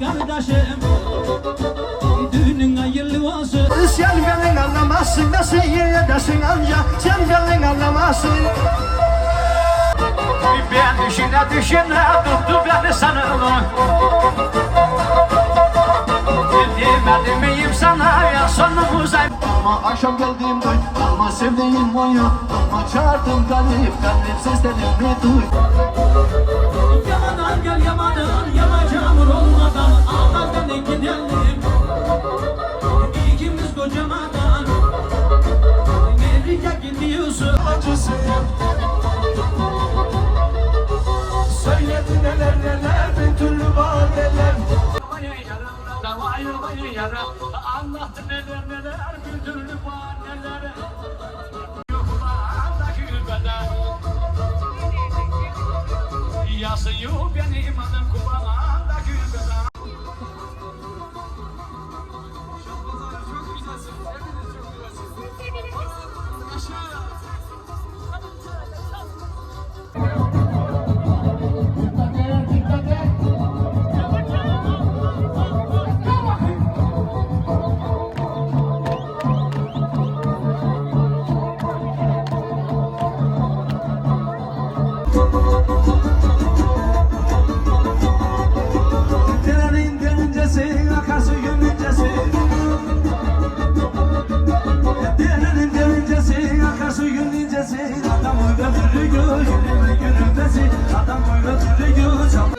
kardeşim, düğünün hayırlı olsun. Sen beni anlamazsın, nasıl yedesin anca, sen beni anlamazsın. Ben düşüne tuttu beni sanırım. Demedim miyim sana ya sonumuz ay. Ama akşam geldiğim duy, ama sevdiğim uyu, ama çağırdım kalip seslerimi duy. Yamadan gel yamadan, yana çamur olmadan, ağlardan gidelim. İkimiz kocamadan, nereye gidiyorsun? Acısıyım. Söyledi neler bir türlü badeler. Anlattı neler bir türlü bahaneler. Yukarıdaki ülkeden yazıyor benim adım kulağındaki ülkeden. Çok güzelsin, hepiniz çok güzelsiniz. Aşağıya. Derenin derincesi, akarsu gönlüncesi. Derenin derincesi, akarsu gönlüncesi. Adam öyle türlü gül, yürüme yürümesi. Adam öyle türlü gül,